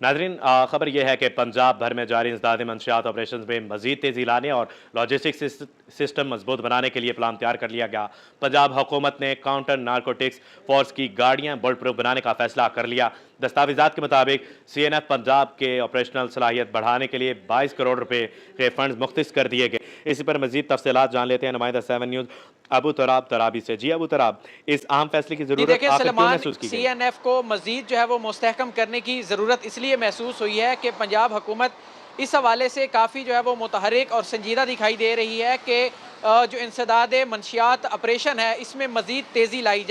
नाज़रीन, खबर यह है कि पंजाब भर में जारी इंसदाद मंशियात ऑपरेशन में मजीद तेज़ी लाने और लॉजिस्टिक्स सिस्टम मजबूत बनाने के लिए प्लान तैयार कर लिया गया। पंजाब हुकूमत ने काउंटर नारकोटिक्स फोर्स की गाड़ियां बुलेट प्रूफ बनाने का फैसला कर लिया। दस्तावेजात के मुताबिक CNF पंजाब के ऑपरेशनल सलाहियत बढ़ाने के लिए 22 करोड़ रुपए के फंड मुख्तस कर दिए गए। इसी पर मजीद तफसीलात जान लेते हैं नुमाइंदा 7 न्यूज़ अबू तराब तराबी से। जी अबू तराब, इस अहम फैसले की जी जरूरत देखिए आखिर क्यों सलमान, महसूस की गई? सीएनएफ को मजीद जो है वो मुस्तहकम करने की ज़रूरत इसलिए महसूस हुई है कि पंजाब हुकूमत इस हवाले से काफ़ी जो है वो मुतहरिक और संजीदा दिखाई दे रही है कि जो इंसदाद मंशियात ऑपरेशन है इसमें मजीद तेज़ी लाई जाए।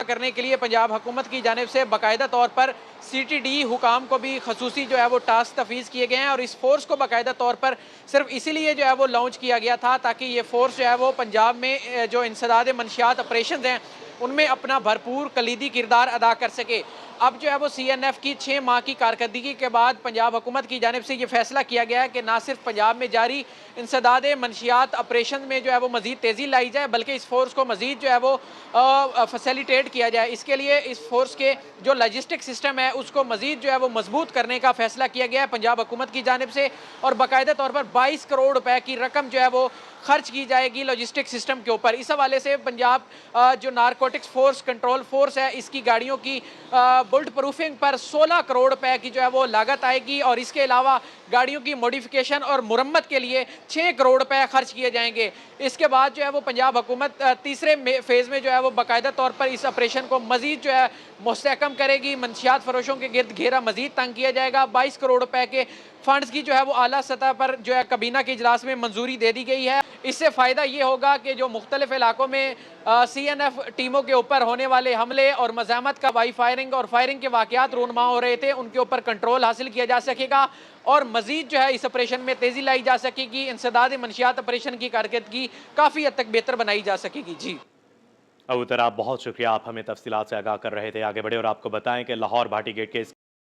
करने के लिए पंजाब हुकूमत की जानिब से बाकायदा तौर पर CTD हुकाम को भी खसूसी जो है वो टास्क तफवीज़ किए गए हैं और इस फोर्स को बाकायदा तौर पर सिर्फ इसीलिए जो है वो लॉन्च किया गया था ताकि ये फोर्स जो है वो पंजाब में जो इंसदाद मंशियात ऑपरेशन हैं उनमें अपना भरपूर कलीदी किरदार अदा कर सके। अब जो है वो CNF की 6 माह की कारकर्दगी के बाद पंजाब हुकूमत की जानिब से ये फैसला किया गया है कि ना सिर्फ पंजाब में जारी इंसदाद मंशियात ऑपरेशन में जो है वो मजीद तेज़ी लाई जाए बल्कि इस फोर्स को मजीद जो है वो फैसिलिटेट किया जाए। इसके लिए इस फोर्स के जो लॉजिस्टिक सिस्टम है उसको मजीद जो है वो मजबूत करने का फैसला किया गया है पंजाब हुकूमत की जानिब से और बाकायदा तौर पर 22 करोड़ रुपए की रकम जो है वो खर्च की जाएगी लॉजिस्टिक सिस्टम के ऊपर। इस हवाले से पंजाब जो नारकोटिक्स फोर्स कंट्रोल फोर्स है इसकी गाड़ियों की बुलेट प्रूफिंग पर 16 करोड़ रुपए की जो है वो लागत आएगी और इसके अलावा गाड़ियों की मॉडिफिकेशन और मुरम्मत के लिए 6 करोड़ रुपए खर्च किए जाएंगे। इसके बाद जो है वो पंजाब हुकूमत तीसरे फेज़ में जो है वो बाकायदा तौर पर इस ऑपरेशन को मजीद जो है मुस्तहकम करेगी। मंशियात फरोशों के गिर्द घेरा मजीद तंग किया जाएगा। 22 करोड़ रुपए के फंड्स की जो है वो आला सतह पर जो है काबीना के इजलास में मंजूरी दे दी गई है। इससे फ़ायदा ये होगा कि जो मुख्तलिफ इलाकों में CNF टीमों के ऊपर होने वाले हमले और मज़ामत का फायरिंग और फायरिंग के वाक़यात रूनमा हो रहे थे उनके ऊपर कंट्रोल हासिल किया जा सकेगा और मजीद जो है इस ऑपरेशन में तेज़ी लाई जा सकेगी। इंसदाद मंशियात ऑपरेशन की कारकर्दगी काफ़ी हद तक बेहतर बनाई जा सकेगी। जी अबू तराब, बहुत शुक्रिया, आप हमें तफसीलात से आगाह कर रहे थे। आगे बढ़े और आपको बताएं कि लाहौर भाटी गेट के